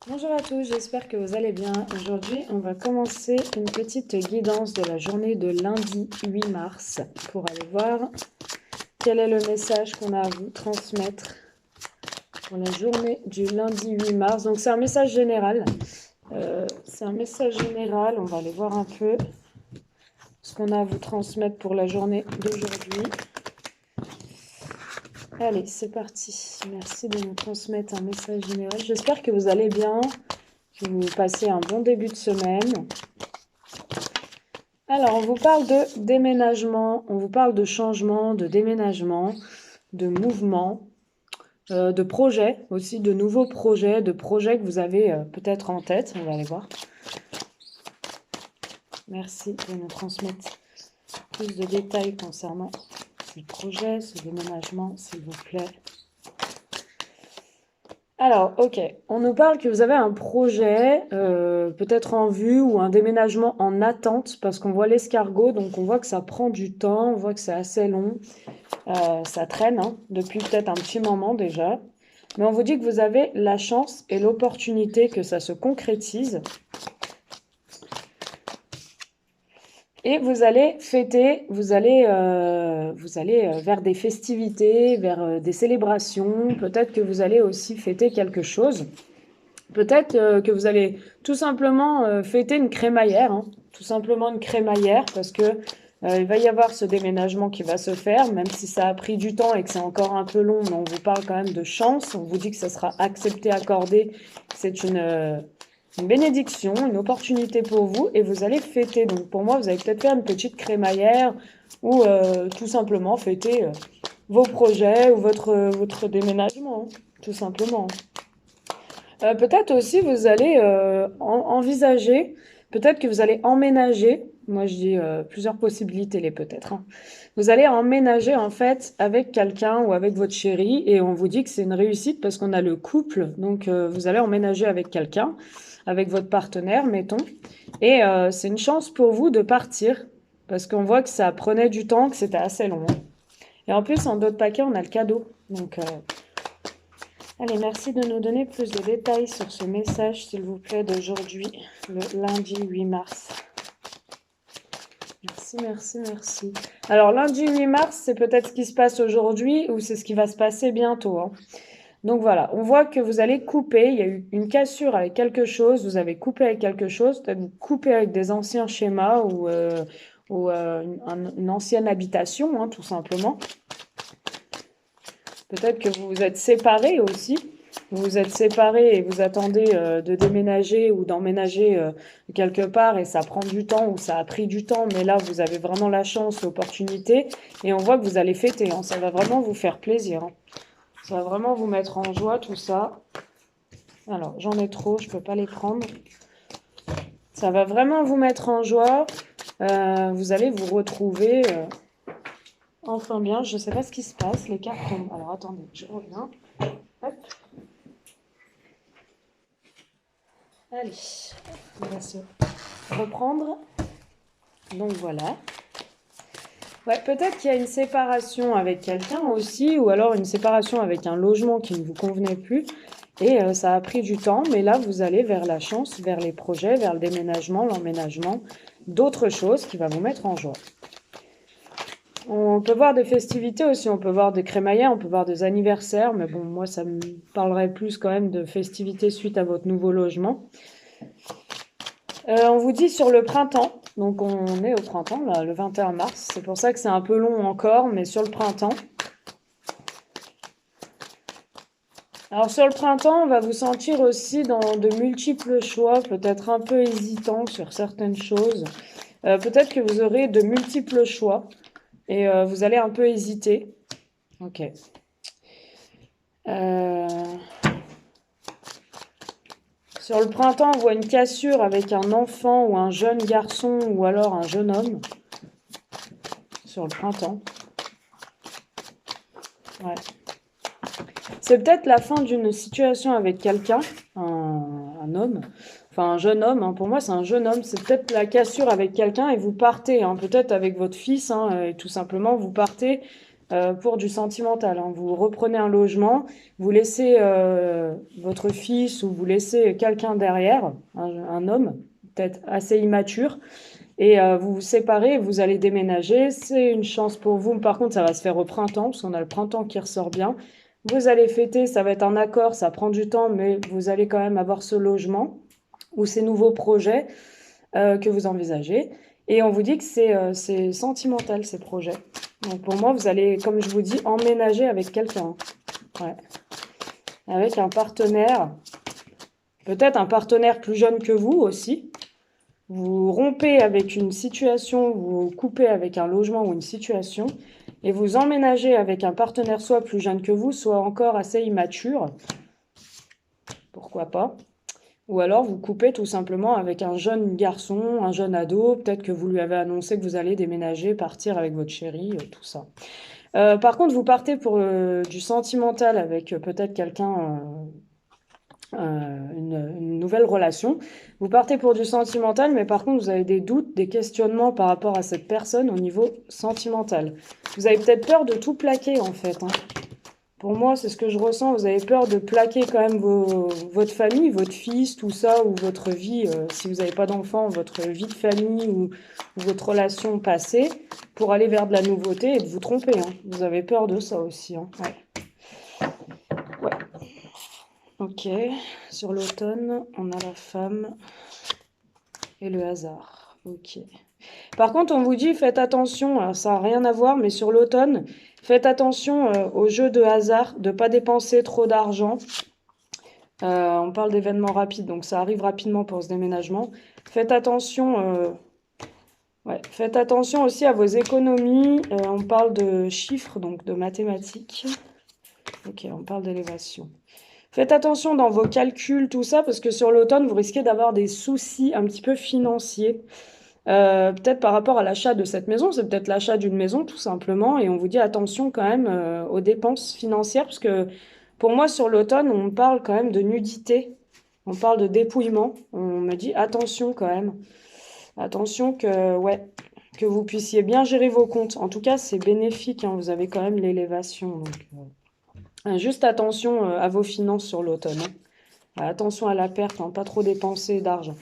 Bonjour à tous, j'espère que vous allez bien. Aujourd'hui, on va commencer une petite guidance de la journée de lundi 8 mars pour aller voir quel est le message qu'on a à vous transmettre pour la journée du lundi 8 mars. Donc c'est un message général. On va aller voir un peu ce qu'on a à vous transmettre pour la journée d'aujourd'hui. Allez, c'est parti. Merci de nous transmettre un message général. J'espère que vous allez bien, que vous passez un bon début de semaine. Alors, on vous parle de déménagement, on vous parle de changement, de déménagement, de mouvement, de projets aussi, de nouveaux projets, de projets que vous avez peut-être en tête. On va aller voir. Merci de nous transmettre plus de détails concernant ce projet, ce déménagement, s'il vous plaît. Alors, ok, on nous parle que vous avez un projet peut-être en vue ou un déménagement en attente parce qu'on voit l'escargot, donc on voit que ça prend du temps, on voit que c'est assez long, ça traîne hein, depuis peut-être un petit moment déjà. Mais on vous dit que vous avez la chance et l'opportunité que ça se concrétise. Et vous allez fêter, vous allez vers des festivités, vers des célébrations. Peut-être que vous allez aussi fêter quelque chose. Peut-être que vous allez tout simplement fêter une crémaillère, hein. Tout simplement une crémaillère, parce que il va y avoir ce déménagement qui va se faire, même si ça a pris du temps et que c'est encore un peu long, mais on vous parle quand même de chance. On vous dit que ça sera accepté, accordé. C'est une bénédiction, une opportunité pour vous, et vous allez fêter. Donc pour moi, vous allez peut-être faire une petite crémaillère, ou tout simplement fêter vos projets ou votre déménagement, hein, tout simplement. Peut-être aussi vous allez envisager, peut-être que vous allez emménager. Moi je dis plusieurs possibilités les peut-être, hein. Vous allez emménager en fait avec quelqu'un ou avec votre chéri et on vous dit que c'est une réussite parce qu'on a le couple. Donc vous allez emménager avec quelqu'un, avec votre partenaire, mettons. Et c'est une chance pour vous de partir parce qu'on voit que ça prenait du temps, que c'était assez long, hein. Et en plus en d'autres paquets on a le cadeau. Donc allez, merci de nous donner plus de détails sur ce message, s'il vous plaît, d'aujourd'hui, le lundi 8 mars. Merci, merci, merci. Alors, lundi 8 mars, c'est peut-être ce qui se passe aujourd'hui ou c'est ce qui va se passer bientôt, hein. Donc voilà, on voit que vous allez couper, il y a eu une cassure avec quelque chose, vous avez coupé avec quelque chose, peut-être vous coupez avec des anciens schémas ou une ancienne habitation, hein, tout simplement. Peut-être que vous vous êtes séparés aussi. Vous vous êtes séparés et vous attendez de déménager ou d'emménager quelque part et ça prend du temps ou ça a pris du temps, mais là vous avez vraiment la chance, l'opportunité et on voit que vous allez fêter, hein. Ça va vraiment vous faire plaisir, hein. Ça va vraiment vous mettre en joie tout ça. Alors j'en ai trop, je peux pas les prendre. Ça va vraiment vous mettre en joie. Vous allez vous retrouver enfin bien. Je sais pas ce qui se passe, les cartes tombent. Alors attendez, je reviens. Hop. Allez, on va se reprendre. Donc voilà. Ouais, peut-être qu'il y a une séparation avec quelqu'un aussi, ou alors une séparation avec un logement qui ne vous convenait plus. Et ça a pris du temps, mais là, vous allez vers la chance, vers les projets, vers le déménagement, l'emménagement, d'autres choses qui va vous mettre en joie. On peut voir des festivités aussi, on peut voir des crémaillères, on peut voir des anniversaires, mais bon, moi, ça me parlerait plus quand même de festivités suite à votre nouveau logement. On vous dit sur le printemps, donc on est au printemps, là, le 21 mars, c'est pour ça que c'est un peu long encore, mais sur le printemps. Alors sur le printemps, on va vous sentir aussi dans de multiples choix, peut-être un peu hésitant sur certaines choses. Peut-être que vous aurez de multiples choix et vous allez un peu hésiter. Ok. Sur le printemps, on voit une cassure avec un enfant ou un jeune garçon ou alors un jeune homme. Sur le printemps. Ouais. C'est peut-être la fin d'une situation avec quelqu'un, un homme, enfin un jeune homme, hein. Pour moi c'est un jeune homme, c'est peut-être la cassure avec quelqu'un et vous partez, hein, peut-être avec votre fils, hein, et tout simplement vous partez pour du sentimental, hein. Vous reprenez un logement, vous laissez votre fils ou vous laissez quelqu'un derrière, un homme, peut-être assez immature, et vous vous séparez, vous allez déménager. C'est une chance pour vous. Par contre, ça va se faire au printemps, parce qu'on a le printemps qui ressort bien. Vous allez fêter, ça va être un accord, ça prend du temps, mais vous allez quand même avoir ce logement ou ces nouveaux projets que vous envisagez. Et on vous dit que c'est sentimental, ces projets. Donc pour moi, vous allez, comme je vous dis, emménager avec quelqu'un. Ouais. Avec un partenaire, peut-être un partenaire plus jeune que vous aussi. Vous rompez avec une situation, vous coupez avec un logement ou une situation, et vous emménagez avec un partenaire soit plus jeune que vous, soit encore assez immature. Pourquoi pas? Ou alors vous coupez tout simplement avec un jeune garçon, un jeune ado, peut-être que vous lui avez annoncé que vous allez déménager, partir avec votre chérie, tout ça. Par contre, vous partez pour du sentimental avec peut-être quelqu'un, une nouvelle relation. Vous partez pour du sentimental, mais par contre, vous avez des doutes, des questionnements par rapport à cette personne au niveau sentimental. Vous avez peut-être peur de tout plaquer, en fait, hein. Pour moi, c'est ce que je ressens. Vous avez peur de plaquer quand même votre famille, votre fils, tout ça, ou votre vie, si vous n'avez pas d'enfant, votre vie de famille ou votre relation passée, pour aller vers de la nouveauté et de vous tromper, hein. Vous avez peur de ça aussi, hein. Ouais. Ouais. Ok. Sur l'automne, on a la femme et le hasard. Ok. Par contre, on vous dit, faites attention, alors ça n'a rien à voir, mais sur l'automne, faites attention au jeu de hasard, de ne pas dépenser trop d'argent. On parle d'événements rapides, donc ça arrive rapidement pour ce déménagement. Faites attention, ouais, faites attention aussi à vos économies. On parle de chiffres, donc de mathématiques. Ok, on parle d'élévation. Faites attention dans vos calculs, tout ça, parce que sur l'automne, vous risquez d'avoir des soucis un petit peu financiers. Peut-être par rapport à l'achat de cette maison, c'est peut-être l'achat d'une maison tout simplement, et on vous dit attention quand même aux dépenses financières, parce que pour moi sur l'automne, on parle quand même de nudité, on parle de dépouillement, on me dit attention quand même, attention que, ouais, que vous puissiez bien gérer vos comptes. En tout cas, c'est bénéfique, hein, vous avez quand même l'élévation. Donc, juste attention à vos finances sur l'automne, hein. Attention à la perte, hein, pas trop dépenser d'argent.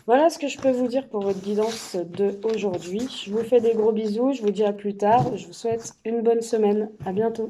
Voilà ce que je peux vous dire pour votre guidance de aujourd'hui. Je vous fais des gros bisous, je vous dis à plus tard. Je vous souhaite une bonne semaine. À bientôt.